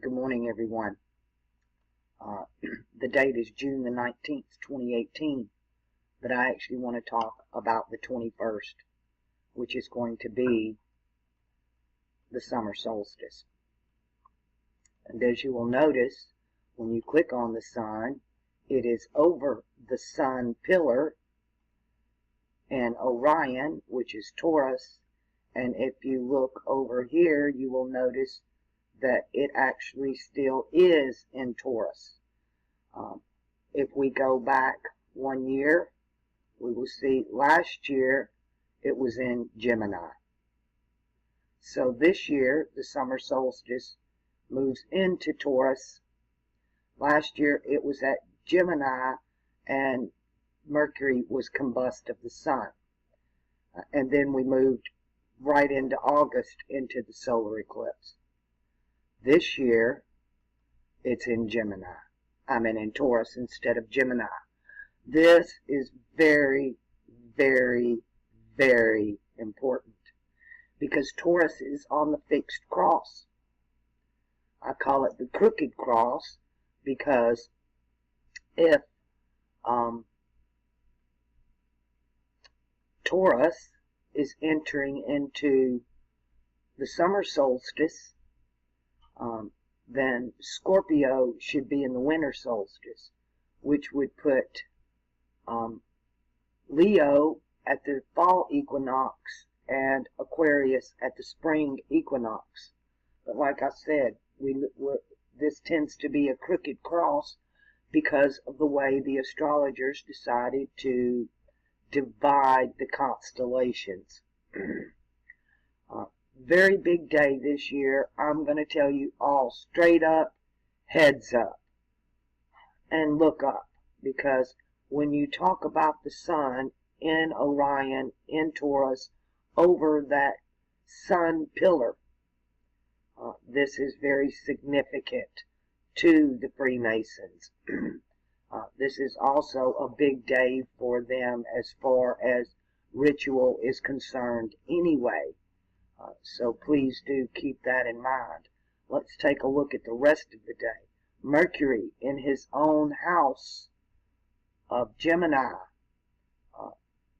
Good morning, everyone. The date is June the 19th, 2018, but I actually want to talk about the 21st, which is going to be the summer solstice. And as you will notice, when you click on the sun, it is over the sun pillar and Orion, which is Taurus. And if you look over here, you will notice that it actually still is in Taurus. If we go back 1 year, we will see last year it was in Gemini. So this year, the summer solstice moves into Taurus. Last year it was at Gemini and Mercury was combust of the sun. And then we moved right into August into the solar eclipse. This year, it's in Gemini. In Taurus instead of Gemini. This is very, very, very important because Taurus is on the fixed cross. I call it the crooked cross because if Taurus is entering into the summer solstice, then Scorpio should be in the winter solstice, which would put Leo at the fall equinox and Aquarius at the spring equinox. But like I said, this tends to be a crooked cross because of the way the astrologers decided to divide the constellations. Very big day this year. I'm going to tell you all straight up, heads up, and look up, because when you talk about the sun in Orion, in Taurus, over that sun pillar, this is very significant to the Freemasons. This is also a big day for them as far as ritual is concerned anyway. So please do keep that in mind. Let's take a look at the rest of the day. Mercury in his own house of Gemini,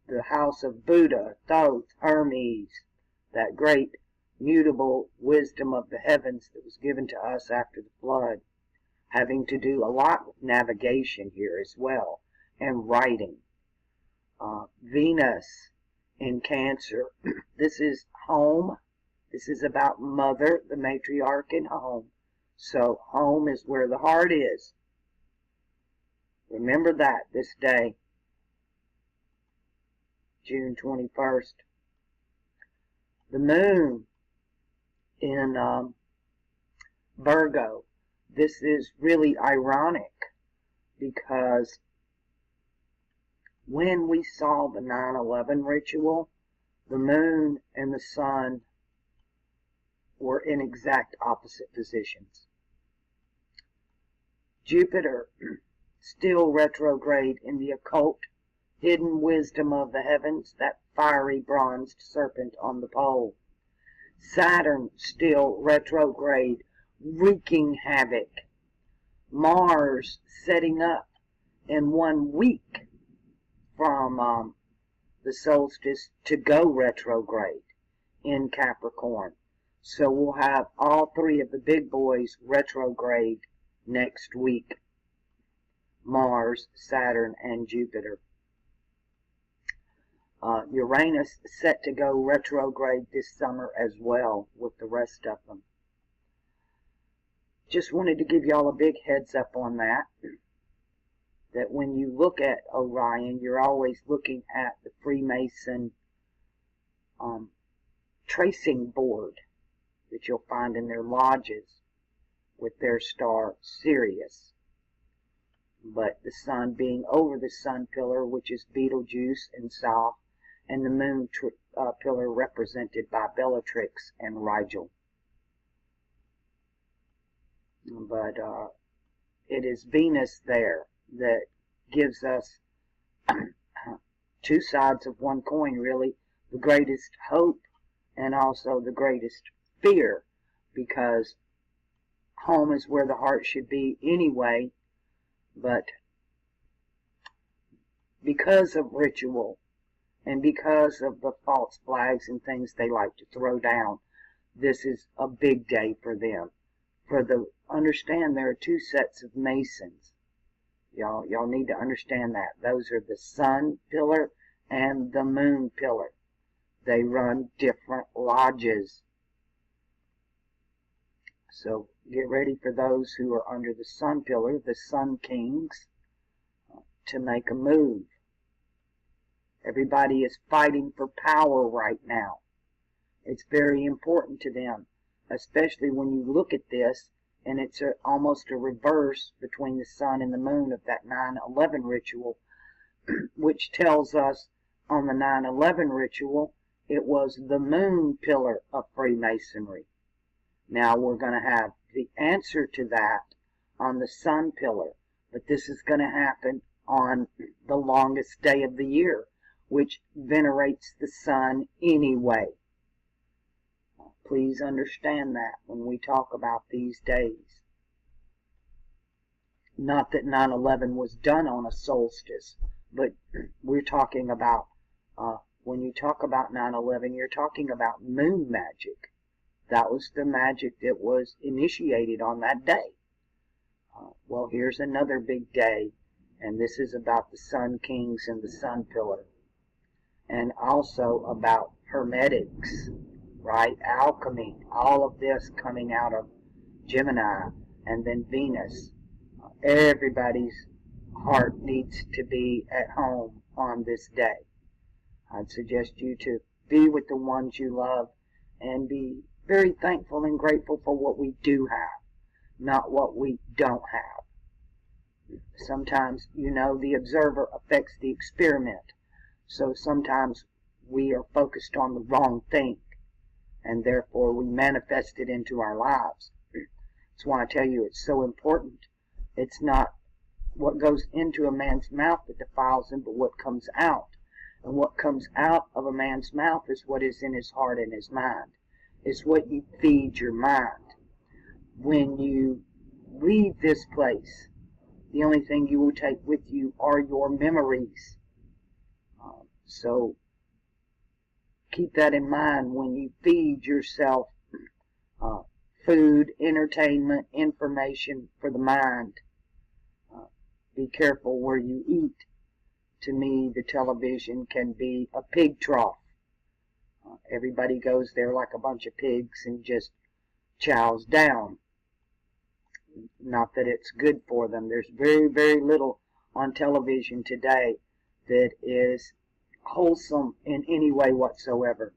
the house of Buddha, Thoth, Hermes, that great mutable wisdom of the heavens that was given to us after the flood, having to do a lot with navigation here as well, and writing. Venus in Cancer. This is home. This is about mother, the matriarch, in home. So home is where the heart is. Remember that this day, June 21st. The moon in Virgo. This is really ironic because when we saw the 9/11 ritual, the moon and the sun were in exact opposite positions. Jupiter, still retrograde in the occult, hidden wisdom of the heavens, that fiery bronzed serpent on the pole. Saturn, still retrograde, wreaking havoc. Mars setting up in 1 week from the solstice to go retrograde in Capricorn. So we'll have all 3 of the big boys retrograde next week. Mars, Saturn, and Jupiter. Uranus set to go retrograde this summer as well with the rest of them. Just wanted to give y'all a big heads up on that. That when you look at Orion, you're always looking at the Freemason tracing board that you'll find in their lodges with their star Sirius. But the sun being over the sun pillar, which is Betelgeuse in south, and the moon pillar represented by Bellatrix and Rigel. But it is Venus there that gives us 2 sides of one coin, really. The greatest hope and also the greatest fear, because home is where the heart should be anyway, but because of ritual and because of the false flags and things they like to throw down, this is a big day for them. Understand there are two sets of masons. Y'all need to understand that. Those are the sun pillar and the moon pillar. They run different lodges. So get ready for those who are under the sun pillar, the sun kings, to make a move. Everybody is fighting for power right now. It's very important to them, especially when you look at this, and it's almost a reverse between the sun and the moon of that 9/11 ritual, which tells us on the 9/11 ritual, it was the moon pillar of Freemasonry. Now we're going to have the answer to that on the sun pillar, but this is going to happen on the longest day of the year, which venerates the sun anyway. Please understand that when we talk about these days. Not that 9/11 was done on a solstice, but we're talking about, when you talk about 9/11, you're talking about moon magic. That was the magic that was initiated on that day. Well, here's another big day, and this is about the sun kings and the sun pillar, and also about hermetics, right? Alchemy, all of this coming out of Gemini and then Venus. Everybody's heart needs to be at home on this day. I'd suggest you to be with the ones you love and be very thankful and grateful for what we do have, not what we don't have. Sometimes, the observer affects the experiment. So sometimes we are focused on the wrong thing, and therefore we manifest it into our lives. That's why I tell you it's so important. It's not what goes into a man's mouth that defiles him, but what comes out. And what comes out of a man's mouth is what is in his heart and his mind. It's what you feed your mind. When you leave this place, the only thing you will take with you are your memories. So keep that in mind when you feed yourself food, entertainment, information for the mind. Be careful where you eat. To me, the television can be a pig trough. Everybody goes there like a bunch of pigs and just chows down. Not that it's good for them. There's very, very little on television today that is wholesome in any way whatsoever,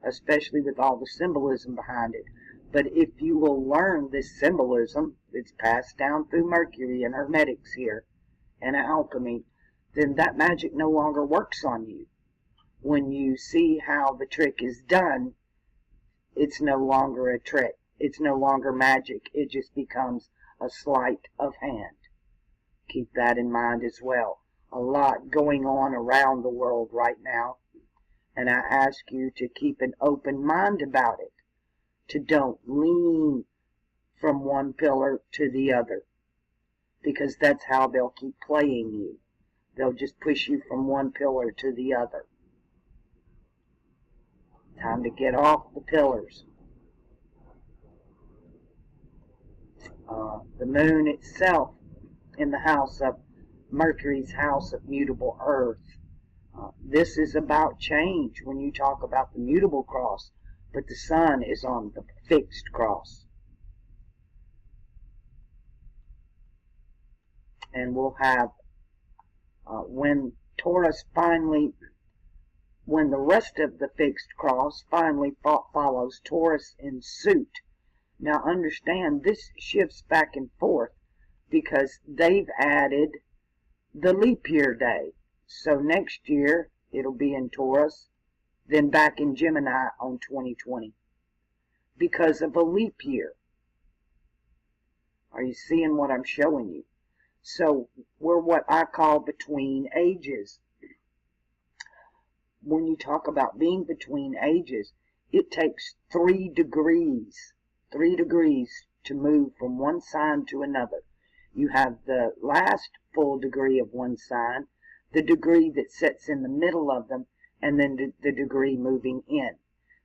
especially with all the symbolism behind it. But if you will learn this symbolism that's passed down through Mercury and Hermetics here and alchemy, then that magic no longer works on you. When you see how the trick is done, it's no longer a trick. It's no longer magic. It just becomes a sleight of hand. Keep that in mind as well. A lot going on around the world right now, and I ask you to keep an open mind about it, to don't lean from one pillar to the other, because that's how they'll keep playing you. They'll just push you from one pillar to the other. Time to get off the pillars. The moon itself in the house of Mercury's house of mutable earth. This is about change when you talk about the mutable cross, but the sun is on the fixed cross. And we'll have, when the rest of the fixed cross finally follows Taurus in suit. Now understand, this shifts back and forth because they've added the leap year day. So next year it'll be in Taurus, then back in Gemini on 2020 because of a leap year. Are you seeing what I'm showing you? So we're what I call between ages. When you talk about being between ages, it takes 3 degrees to move from one sign to another. You have the last full degree of one sign, the degree that sits in the middle of them, and then the degree moving in.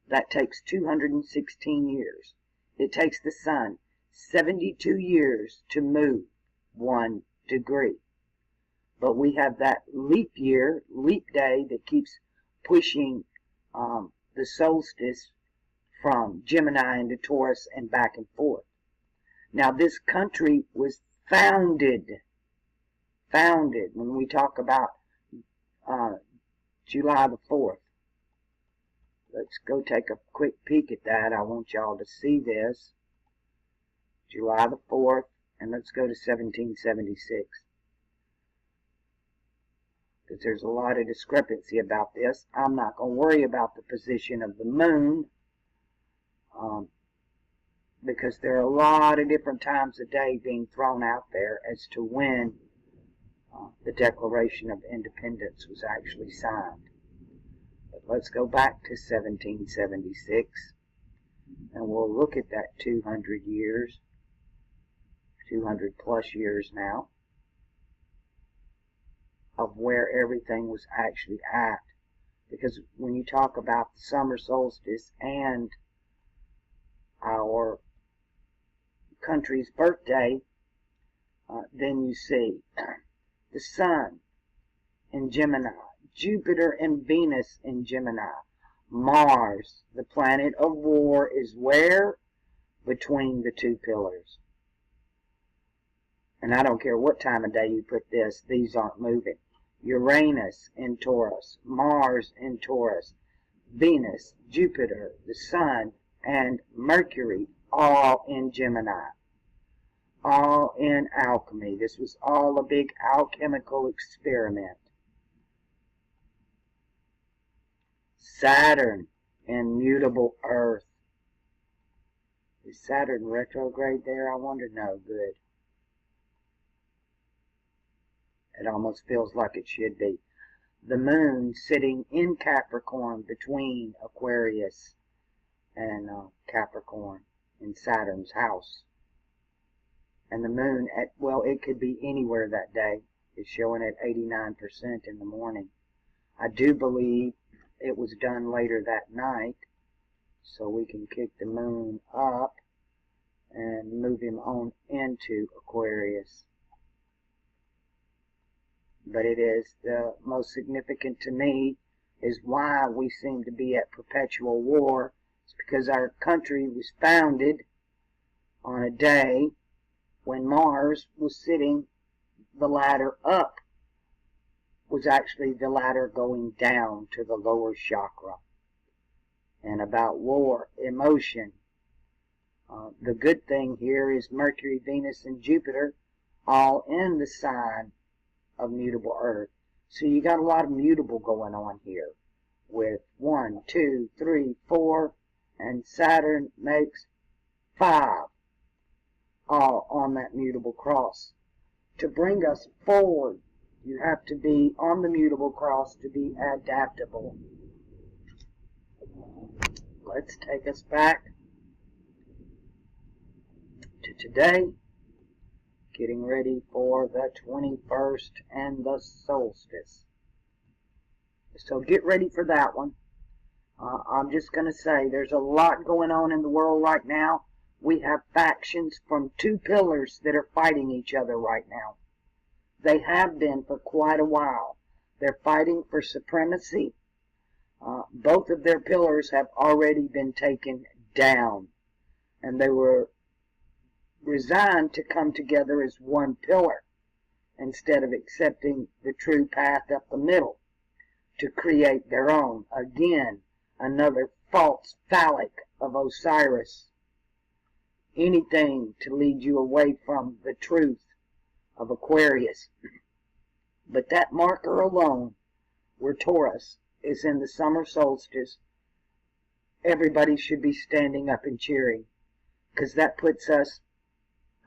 That takes 216 years. It takes the sun 72 years to move 1 degree. But we have that leap year, leap day, that keeps pushing the solstice from Gemini into Taurus and back and forth. Now, this country was founded when we talk about July the 4th. Let's go take a quick peek at that. I want y'all to see this. July the 4th, and let's go to 1776. Because there's a lot of discrepancy about this. I'm not going to worry about the position of the moon, because there are a lot of different times of day being thrown out there as to when the Declaration of Independence was actually signed. But let's go back to 1776, and we'll look at that 200 years, 200 plus years now, of where everything was actually at. Because when you talk about the summer solstice and our country's birthday, then you see the sun in Gemini, Jupiter and Venus in Gemini, Mars, the planet of war, is where? Between the two pillars. And I don't care what time of day you put this, these aren't moving. Uranus in Taurus, Mars in Taurus, Venus, Jupiter, the sun, and Mercury, all in Gemini. All in alchemy. This was all a big alchemical experiment. Saturn in mutable Earth. Is Saturn retrograde there? I wonder. No, good. It almost feels like it should be. The moon sitting in Capricorn between Aquarius and Capricorn in Saturn's house. And the moon at, well, it could be anywhere that day. It's showing at 89% in the morning. I do believe it was done later that night, so we can kick the moon up and move him on into Aquarius. But it is the most significant to me is why we seem to be at perpetual war. It's because our country was founded on a day when Mars was sitting, the ladder up was actually the ladder going down to the lower chakra. And about war, emotion. The good thing here is Mercury, Venus, and Jupiter all in the sign of mutable Earth. So you got a lot of mutable going on here with 1, 2, 3, 4, and Saturn makes 5, all on that mutable cross. To bring us forward, you have to be on the mutable cross to be adaptable. Let's take us back to today, getting ready for the 21st and the solstice. So get ready for that one. I'm just going to say there's a lot going on in the world right now. We have factions from two pillars that are fighting each other right now. They have been for quite a while. They're fighting for supremacy. Both of their pillars have already been taken down, and they were resigned to come together as one pillar instead of accepting the true path up the middle to create their own. Again, another false phallic of Osiris. Anything to lead you away from the truth of Aquarius. But that marker alone, where Taurus is in the summer solstice, everybody should be standing up and cheering, because that puts us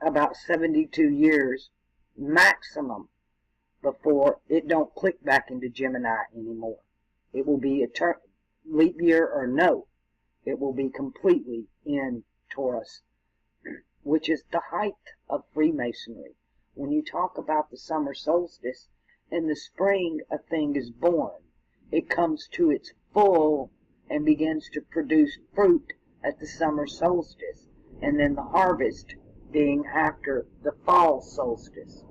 about 72 years maximum before it don't click back into Gemini anymore. It will be a leap year or no. It will be completely in Taurus. which is the height of Freemasonry. When you talk about the summer solstice, in the spring a thing is born. It comes to its full and begins to produce fruit at the summer solstice, and then the harvest being after the fall solstice.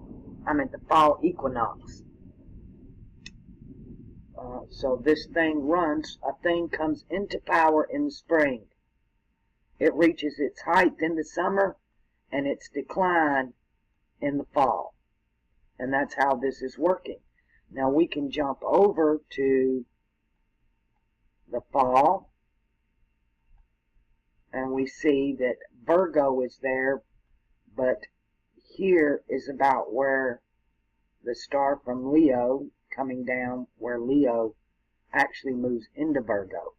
The fall equinox. So this thing runs, a thing comes into power in the spring. It reaches its height in the summer and its decline in the fall. And that's how this is working. Now we can jump over to the fall, and we see that Virgo is there, but here is about where the star from Leo coming down, where Leo actually moves into Virgo.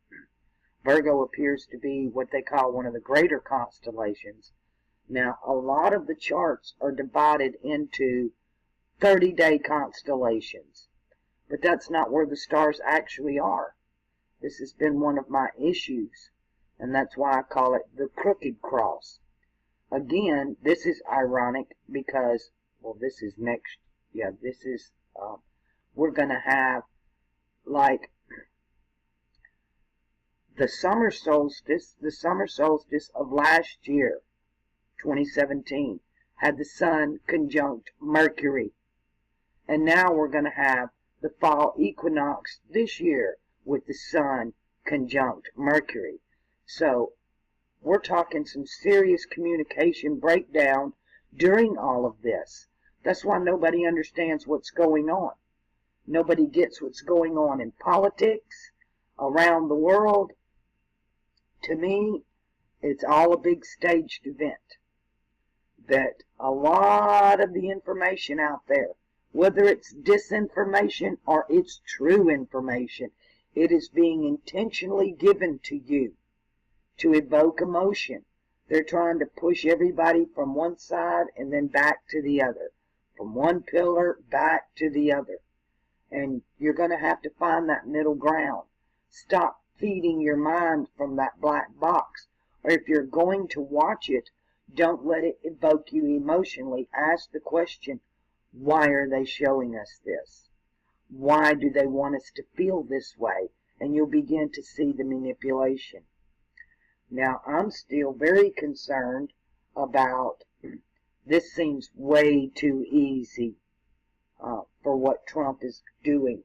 Virgo appears to be what they call one of the greater constellations. Now, a lot of the charts are divided into 30-day constellations, but that's not where the stars actually are. This has been one of my issues, and that's why I call it the crooked cross. Again, this is ironic because, well, this is next, we're going to have, like, the summer solstice of last year, 2017, had the sun conjunct Mercury. And now we're going to have the fall equinox this year with the sun conjunct Mercury. So we're talking some serious communication breakdown during all of this. That's why nobody understands what's going on. Nobody gets what's going on in politics, around the world. To me, it's all a big staged event. That a lot of the information out there, whether it's disinformation or it's true information, it is being intentionally given to you to evoke emotion. They're trying to push everybody from one side and then back to the other, from one pillar back to the other. And you're going to have to find that middle ground. Stop feeding your mind from that black box. Or if you're going to watch it, don't let it evoke you emotionally. Ask the question, why are they showing us this? Why do they want us to feel this way? And you'll begin to see the manipulation. Now, I'm still very concerned about, this seems way too easy for what Trump is doing.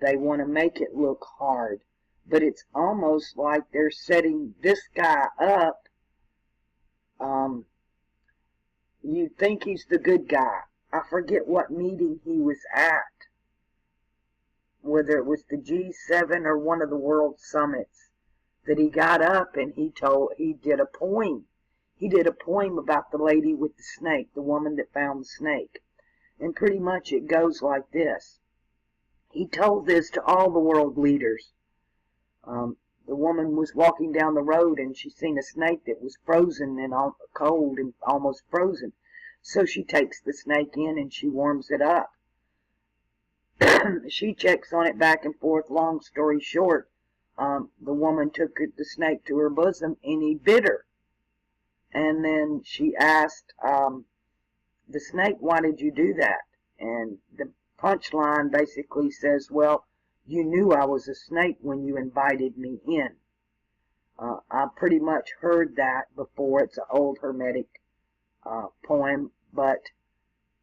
They want to make it look hard. But it's almost like they're setting this guy up. You think he's the good guy. I forget what meeting he was at, whether it was the G7 or one of the world summits, that he got up and he did a poem. He did a poem about the lady with the snake, the woman that found the snake. And pretty much it goes like this. He told this to all the world leaders. The woman was walking down the road and she seen a snake that was frozen and cold and almost frozen. So she takes the snake in and she warms it up. She checks on it back and forth. Long story short, the woman took the snake to her bosom and he bit her. And then she asked the snake, why did you do that? And the punchline basically says, well, you knew I was a snake when you invited me in. I pretty much heard that before. It's an old Hermetic poem, but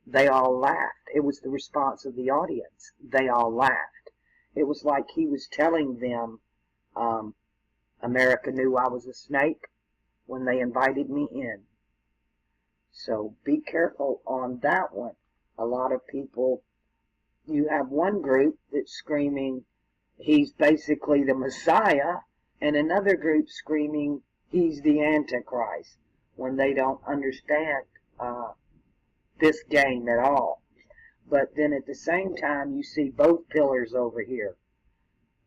they all laughed. It was the response of the audience. They all laughed. It was like he was telling them, America knew I was a snake when they invited me in. So be careful on that one. A lot of people, you have one group that's screaming he's basically the Messiah, and another group screaming he's the Antichrist, when they don't understand this game at all. But then at the same time, you see both pillars over here.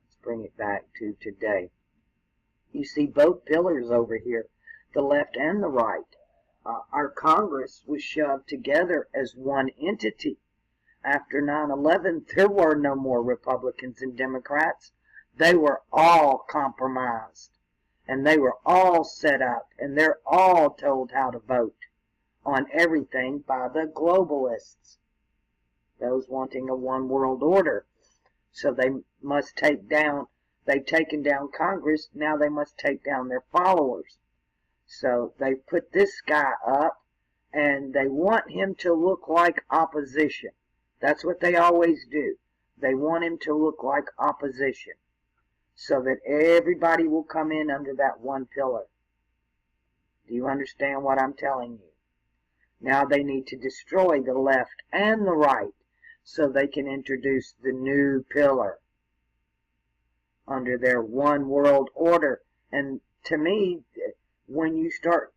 Let's bring it back to today. You see both pillars over here, the left and the right. Our Congress was shoved together as one entity. After 9/11, there were no more Republicans and Democrats. They were all compromised. And they were all set up. And they're all told how to vote. on everything by the globalists, those wanting a one world order. So they must take down, they've taken down Congress, now they must take down their followers. So they put this guy up, and they want him to look like opposition. That's what they always do. They want him to look like opposition, so that everybody will come in under that one pillar. Do you understand what I'm telling you? Now they need to destroy the left and the right so they can introduce the new pillar under their one world order. And to me, when you start,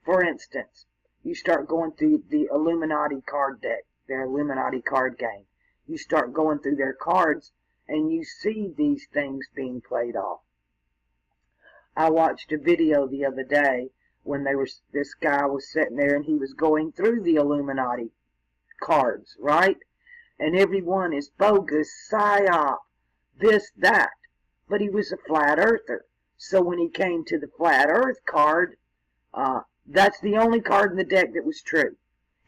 for instance, you start going through the Illuminati card deck, their Illuminati card game, you start going through their cards and you see these things being played off. I watched a video the other day when this guy was sitting there and he was going through the Illuminati cards, right? And every one is bogus, psyop, this, that. But he was a flat earther. So when he came to the flat earth card, that's the only card in the deck that was true.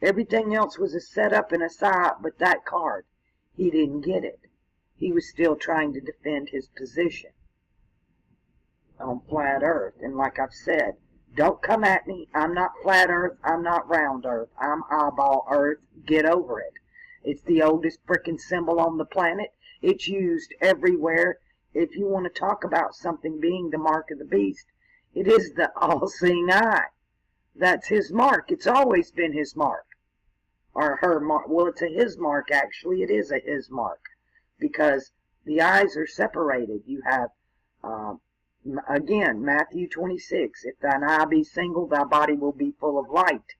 Everything else was a setup and a psyop, but that card, he didn't get it. He was still trying to defend his position on flat earth. And like I've said, don't come at me. I'm not flat earth. I'm not round earth. I'm eyeball earth. Get over it. It's the oldest frickin' symbol on the planet. It's used everywhere. If you want to talk about something being the mark of the beast, it is the all-seeing eye. That's his mark. It's always been his mark. Or her mark. Well, it's a his mark, actually. It is a his mark. Because the eyes are separated. You have, again, Matthew 26. If thine eye be single, thy body will be full of light.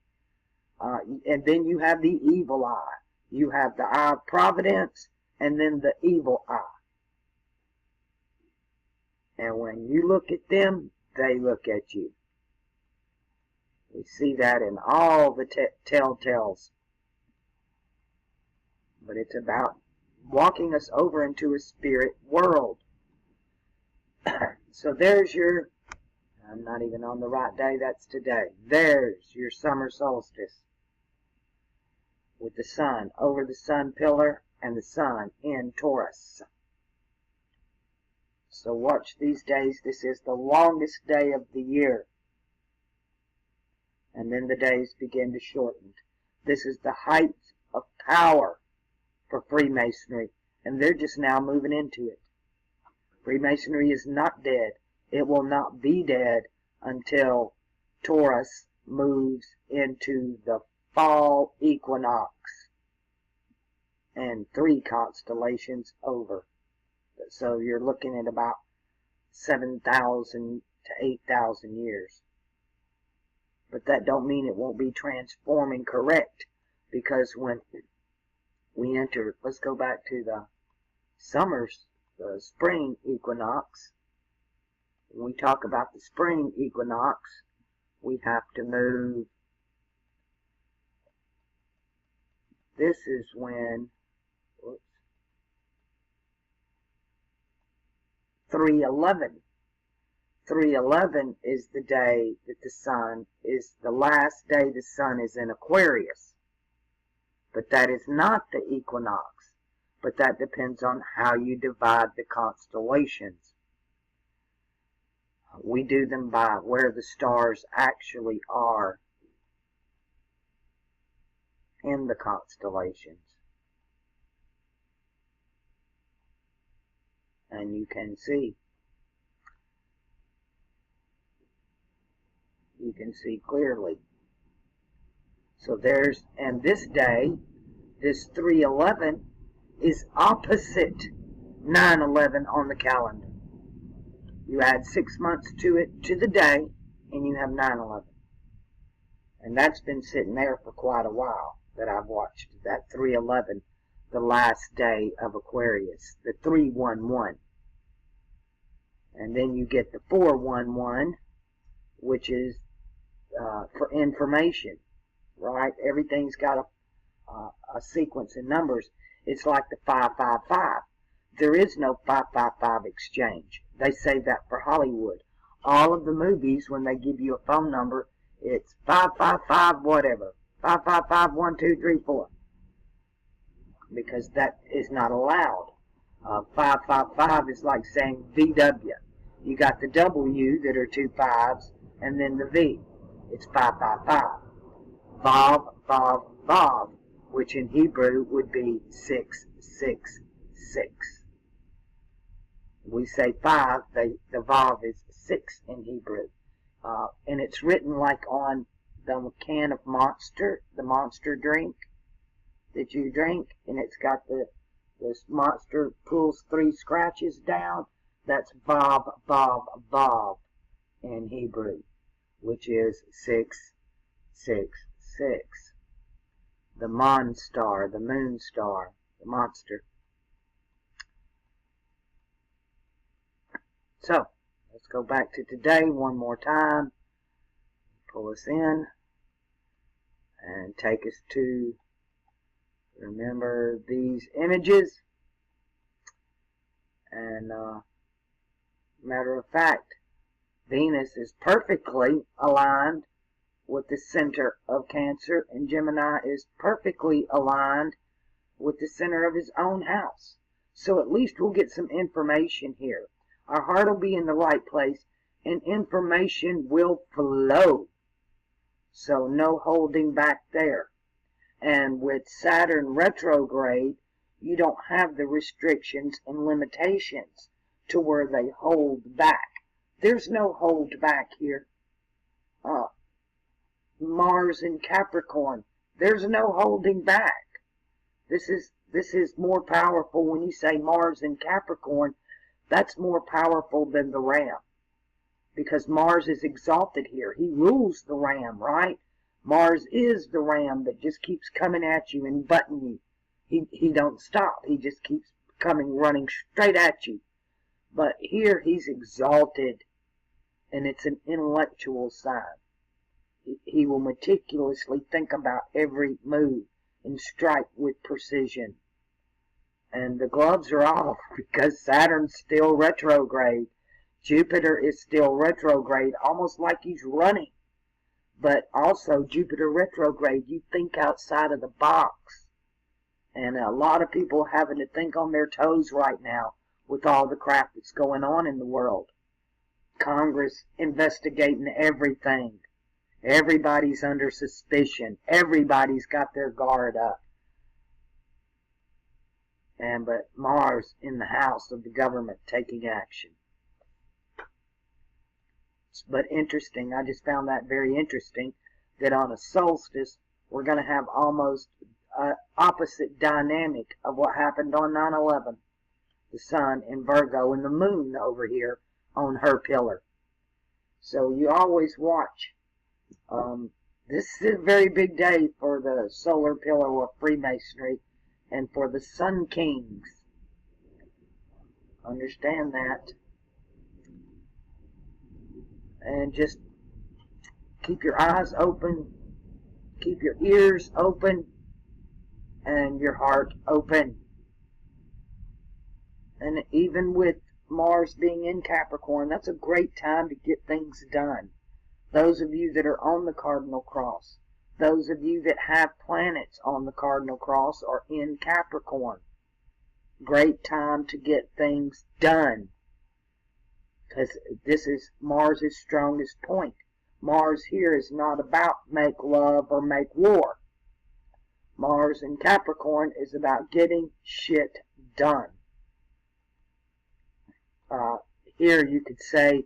And then you have the evil eye. You have the eye of providence, and then the evil eye. And when you look at them, they look at you. We see that in all the telltales. But it's about walking us over into a spirit world. So there's your, I'm not even on the right day, that's today. There's your summer solstice. With the sun over the sun pillar and the sun in Taurus. So watch these days. This is the longest day of the year. And then the days begin to shorten. This is the height of power for Freemasonry. And they're just now moving into it. Freemasonry is not dead. It will not be dead until Taurus moves into the fall equinox. And 3 constellations over. So you're looking at about 7,000 to 8,000 years. But that don't mean it won't be transforming correct. Because when we enter, let's go back to the spring equinox. When we talk about the spring equinox, we have to move. This is when 3/11. 3/11 is the day that the sun is the last day the sun is in Aquarius. But that is not the equinox. But that depends on how you divide the constellations. We do them by where the stars actually are in the constellations. And you can see clearly. So there's, and this day, this 3/11 is opposite 9/11 on the calendar. You add 6 months to it, to the day, and you have 9/11. And that's been sitting there for quite a while that I've watched that 3/11, the last day of Aquarius, the 3/11. And then you get the 4/11, which is for information, right? Everything's got a sequence in numbers. It's like the 555. There is no 555 exchange. They say that for Hollywood. All of the movies, when they give you a phone number, It's 555 whatever. 555 1 2 3 4. Because that is not allowed. 555 is like saying VW. You got the W that are 2 5s, and then the V. It's 555. Vav, Vav, Vav, which in Hebrew would be 666. We say 5, the Vav is 6 in Hebrew. And it's written like on the can of Monster, the Monster drink that you drink, and it's got this Monster pulls 3 scratches down. That's Vav, Vav, Vav in Hebrew, which is 666. The Monstar, the Moon Star, the Monster. So, let's go back to today one more time. Pull us in and take us to, remember these images. And matter of fact, Venus is perfectly aligned with the center of Cancer, and Gemini is perfectly aligned with the center of his own house. So at least we'll get some information here. Our heart will be in the right place, and information will flow. So no holding back there. And with Saturn retrograde, you don't have the restrictions and limitations to where they hold back. There's no hold back here. Mars in Capricorn, there's no holding back. This is more powerful. When you say Mars in Capricorn, that's more powerful than the Ram, because Mars is exalted here. He rules the Ram, right? Mars is the Ram that just keeps coming at you and butting you. He don't stop. He just keeps coming, running straight at you. But here he's exalted, and it's an intellectual sign. He will meticulously think about every move and strike with precision. And the gloves are off because Saturn's still retrograde. Jupiter is still retrograde, almost like he's running. But also, Jupiter retrograde, you think outside of the box. And a lot of people having to think on their toes right now with all the crap that's going on in the world. Congress investigating everything. Everybody's under suspicion. Everybody's got their guard up. But Mars in the house of the government taking action. But interesting, I just found that very interesting, that on a solstice, we're going to have almost an opposite dynamic of what happened on 9/11. The sun in Virgo and the moon over here on her pillar. So you always watch. This is a very big day for the solar pillar of Freemasonry and for the Sun Kings. Understand that. And just keep your eyes open, keep your ears open, and your heart open. And even with Mars being in Capricorn, that's a great time to get things done. Those of you that are on the Cardinal Cross, those of you that have planets on the Cardinal Cross are in Capricorn. Great time to get things done. Because this is Mars' strongest point. Mars here is not about make love or make war. Mars in Capricorn is about getting shit done. Here you could say,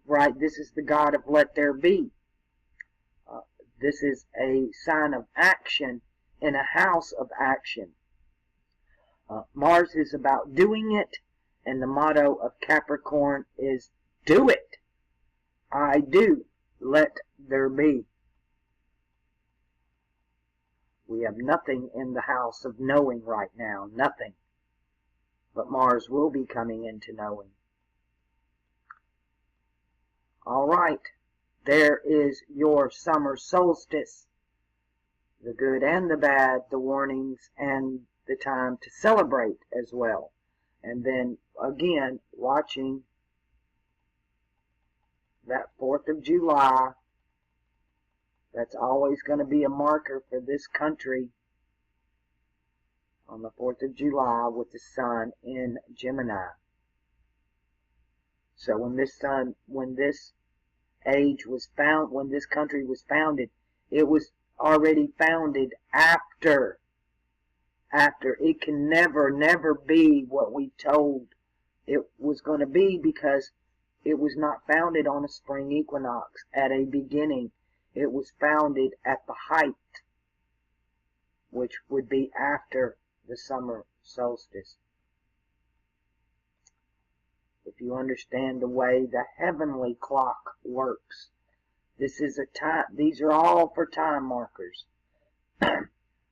right, this is the god of let there be. This is a sign of action in a house of action. Mars is about doing it, and the motto of Capricorn is do it. I do. Let there be. We have nothing in the house of knowing right now. Nothing. But Mars will be coming into knowing. All right. There is your summer solstice. The good and the bad, the warnings, and the time to celebrate as well. And then, again, watching that 4th of July That's always going to be a marker for this country on the 4th of July with the sun in Gemini. So when this age was found, when this country was founded, it was already founded after. It can never be what we told it was going to be, because it was not founded on a spring equinox at a beginning. It was founded at the height, which would be after the summer solstice. If you understand the way the heavenly clock works, this is a time. These are all for time markers.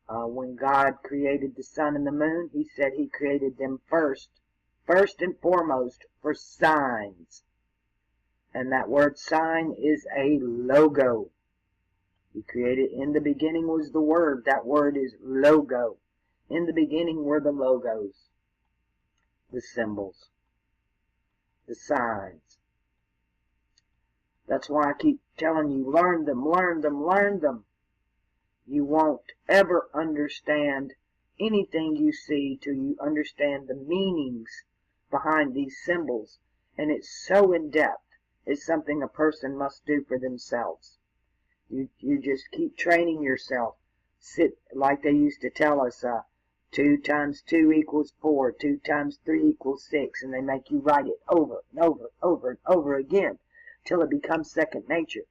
When God created the sun and the moon, He said He created them first and foremost for signs. And that word sign is a logo. He created, in the beginning was the Word. That word is logo. In the beginning were the logos, the symbols, the signs. That's why I keep telling you, learn them, learn them, learn them. You won't ever understand anything you see till you understand the meanings behind these symbols. And it's so in-depth. It's something a person must do for themselves. You just keep training yourself. Sit, like they used to tell us, 2 times 2 equals 4, 2 times 3 equals 6, and they make you write it over and over and over again till it becomes second nature.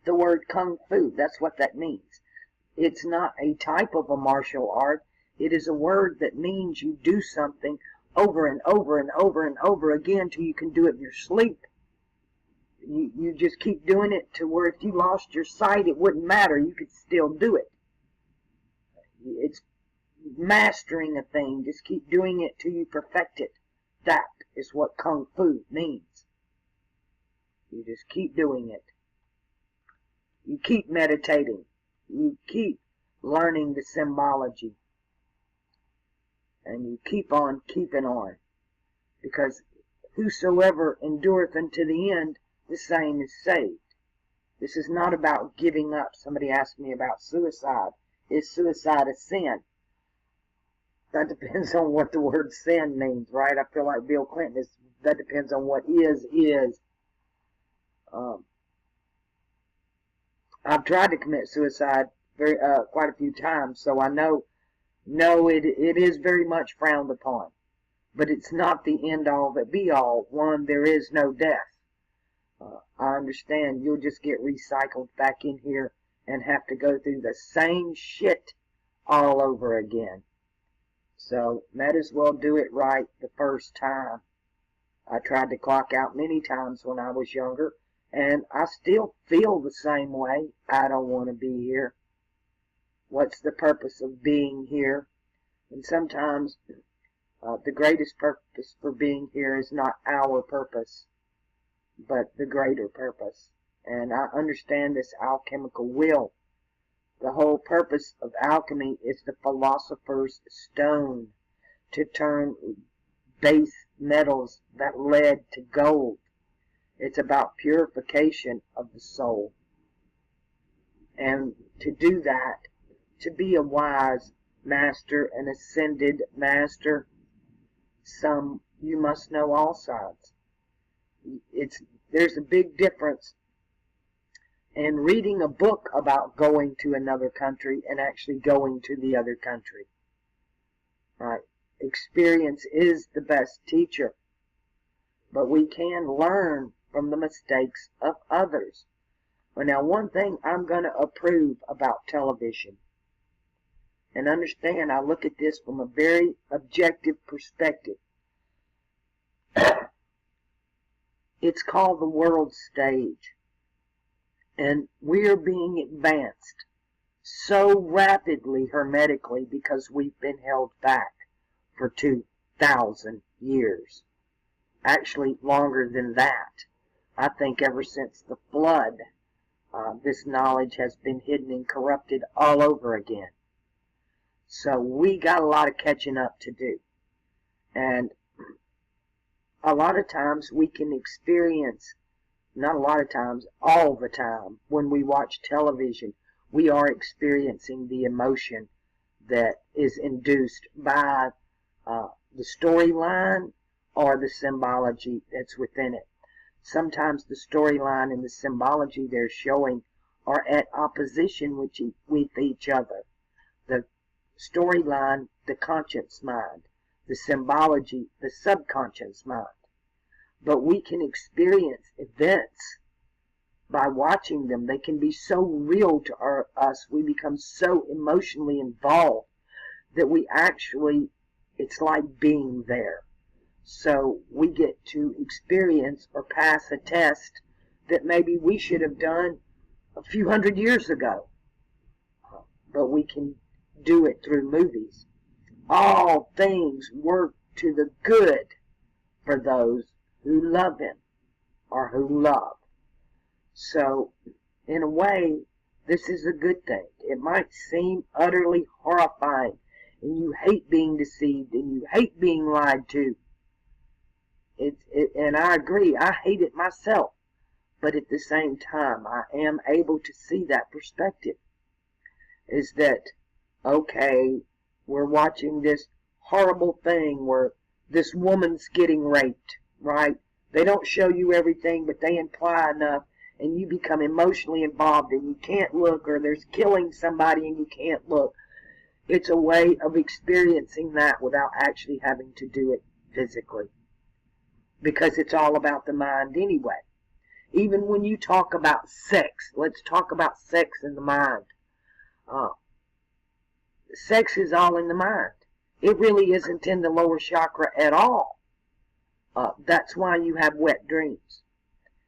The word kung fu, that's what that means. It's not a type of a martial art. It is a word that means you do something over and over and over and over again till you can do it in your sleep. You just keep doing it to where if you lost your sight, it wouldn't matter. You could still do it. It's mastering a thing. Just keep doing it till you perfect it. That is what kung fu means. You just keep doing it. You keep meditating. You keep learning the symbology. And you keep on keeping on. Because whosoever endureth unto the end, the same is saved. This is not about giving up. Somebody asked me about suicide. Is suicide a sin? That depends on what the word sin means, right? I feel like Bill Clinton is. That depends on what is. I've tried to commit suicide quite a few times, so I know it is very much frowned upon. But it's not the end all that be all. One, there is no death. I understand you'll just get recycled back in here and have to go through the same shit all over again. So, might as well do it right the first time. I tried to clock out many times when I was younger, and I still feel the same way. I don't want to be here. What's the purpose of being here? And sometimes the greatest purpose for being here is not our purpose, but the greater purpose. And I understand this alchemical wheel. The whole purpose of alchemy is the philosopher's stone, to turn base metals that led to gold. It's about purification of the soul. And to do that, to be a wise master, an ascended master, you must know all sides. There's a big difference in reading a book about going to another country and actually going to the other country. Right? Experience is the best teacher. But we can learn from the mistakes of others. Well, now, one thing I'm going to approve about television, and understand, I look at this from a very objective perspective. It's called the world stage. And we are being advanced so rapidly hermetically because we've been held back for 2,000 years. Actually, longer than that. I think ever since the flood, this knowledge has been hidden and corrupted all over again. So we got a lot of catching up to do. And a lot of times we can experience not a lot of times, all the time, when we watch television, we are experiencing the emotion that is induced by the storyline or the symbology that's within it. Sometimes the storyline and the symbology they're showing are at opposition with each other. The storyline, the conscious mind; the symbology, the subconscious mind. But we can experience events by watching them. They can be so real to us, we become so emotionally involved that we actually, it's like being there. So we get to experience or pass a test that maybe we should have done a few hundred years ago. But we can do it through movies. All things work to the good for those who love him or who love. So, in a way, this is a good thing. It might seem utterly horrifying, and you hate being deceived, and you hate being lied to. And I agree, I hate it myself. But at the same time, I am able to see that perspective. Is that, okay, we're watching this horrible thing where this woman's getting raped, right? They don't show you everything, but they imply enough, and you become emotionally involved, and you can't look, or there's killing somebody and you can't look. It's a way of experiencing that without actually having to do it physically, because it's all about the mind anyway. Even when you talk about sex, let's talk about sex in the mind. Sex is all in the mind. It really isn't in the lower chakra at all. That's why you have wet dreams.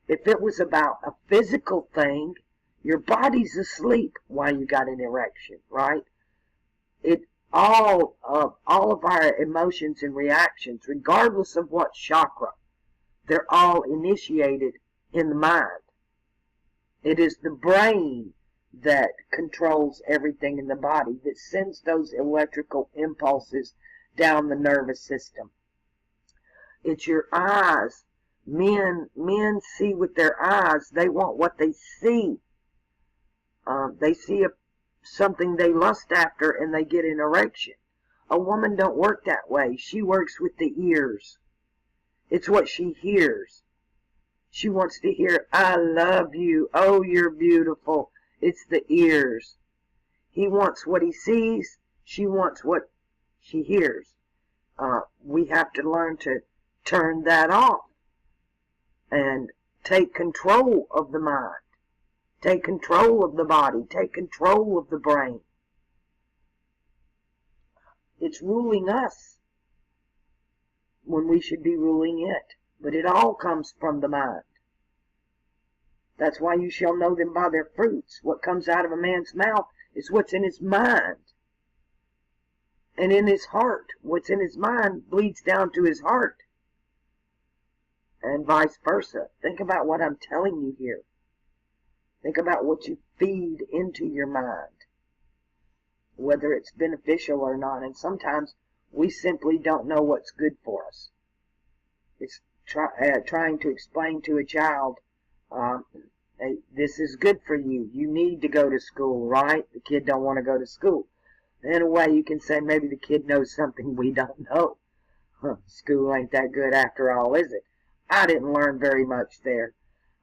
If it was about a physical thing, your body's asleep while you got an erection, right? All of our emotions and reactions, regardless of what chakra, they're all initiated in the mind. It is the brain that controls everything in the body, that sends those electrical impulses down the nervous system. It's your eyes. Men see with their eyes. They want what they see. They see something they lust after and they get an erection. A woman don't work that way. She works with the ears. It's what she hears. She wants to hear, I love you. Oh, you're beautiful. It's the ears. He wants what he sees. She wants what she hears. We have to learn to turn that off and take control of the mind. Take control of the body. Take control of the brain. It's ruling us when we should be ruling it. But it all comes from the mind. That's why you shall know them by their fruits. What comes out of a man's mouth is what's in his mind. And in his heart. What's in his mind bleeds down to his heart. And vice versa. Think about what I'm telling you here. Think about what you feed into your mind. Whether it's beneficial or not. And sometimes we simply don't know what's good for us. It's trying to explain to a child, hey, this is good for you. You need to go to school, right? The kid don't want to go to school. In a way, you can say maybe the kid knows something we don't know. School ain't that good after all, is it? I didn't learn very much there.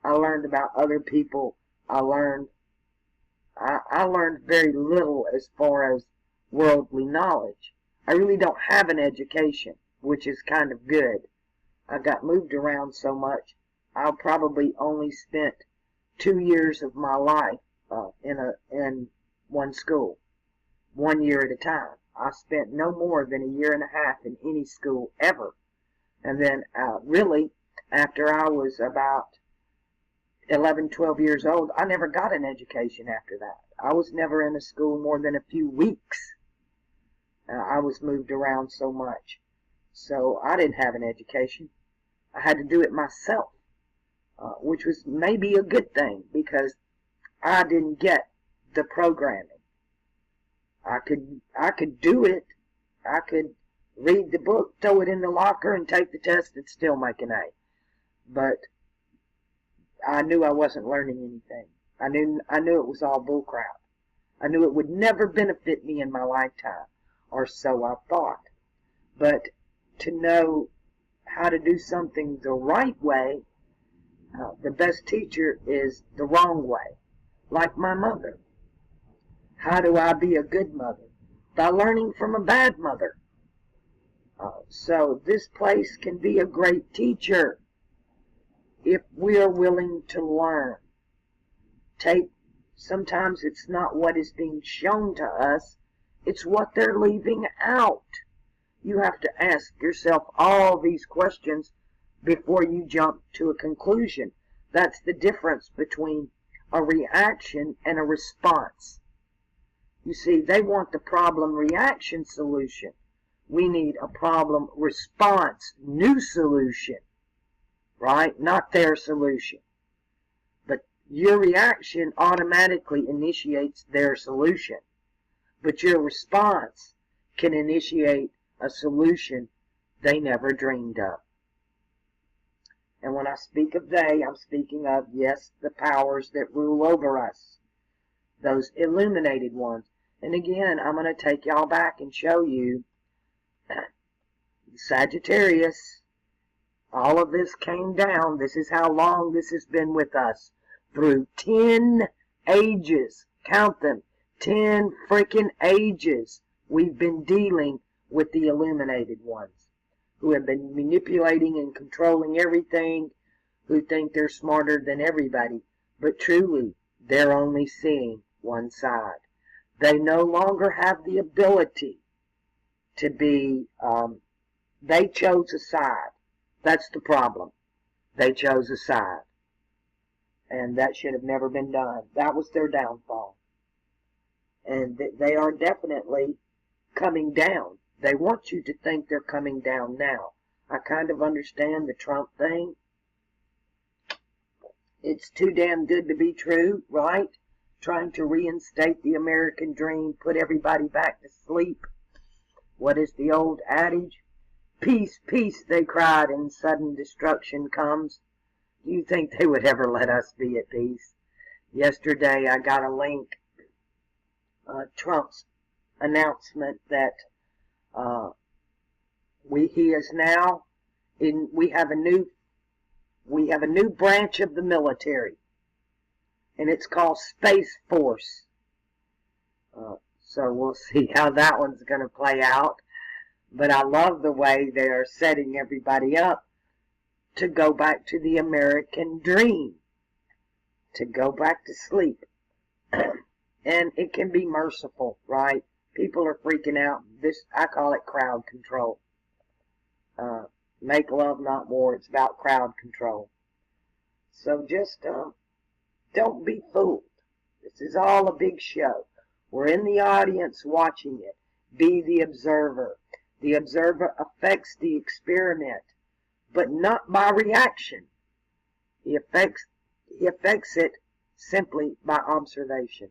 I learned about other people. I learned very little as far as worldly knowledge. I really don't have an education, which is kind of good. I got moved around so much. I probably only spent 2 years of my life in one school, 1 year at a time. I spent no more than a year and a half in any school ever. And then really, after I was about 11, 12 years old, I never got an education after that. I was never in a school more than a few weeks. I was moved around so much. So I didn't have an education. I had to do it myself, which was maybe a good thing because I didn't get the programming. I could do it. I could read the book, throw it in the locker, and take the test and still make an A. But I knew I wasn't learning anything. I knew it was all bullcrap. I knew it would never benefit me in my lifetime, or so I thought. But to know how to do something the right way, the best teacher is the wrong way. Like my mother. How do I be a good mother? By learning from a bad mother. So this place can be a great teacher if we are willing to learn. Sometimes it's not what is being shown to us, it's what they're leaving out. You have to ask yourself all these questions before you jump to a conclusion. That's the difference between a reaction and a response. You see, they want the problem-reaction solution. We need a problem-response, new solution, right? Not their solution. But your reaction automatically initiates their solution. But your response can initiate a solution they never dreamed of. And when I speak of they, I'm speaking of, yes, the powers that rule over us. Those illuminated ones. And again, I'm going to take y'all back and show you Sagittarius. All of this came down. This is how long this has been with us. Through 10 ages. Count them. 10 freaking ages. We've been dealing with the illuminated ones, who have been manipulating and controlling everything, who think they're smarter than everybody. But truly, they're only seeing one side. They no longer have the ability to be, they chose a side. That's the problem. They chose a side. And that should have never been done. That was their downfall. And they are definitely coming down. They want you to think they're coming down now. I kind of understand the Trump thing. It's too damn good to be true, right? Trying to reinstate the American dream, put everybody back to sleep. What is the old adage? Peace, peace, they cried, and sudden destruction comes. Do you think they would ever let us be at peace? Yesterday I got a link, Trump's announcement that he is now we have a new branch of the military, and it's called Space Force. So we'll see how that one's going to play out. But I love the way they are setting everybody up to go back to the American dream, to go back to sleep. And it can be merciful, right? People are freaking out. I call it crowd control. Make love, not war. It's about crowd control. So just don't be fooled. This is all a big show. We're in the audience watching it. Be the observer. The observer affects the experiment, but not by reaction. He affects it simply by observation.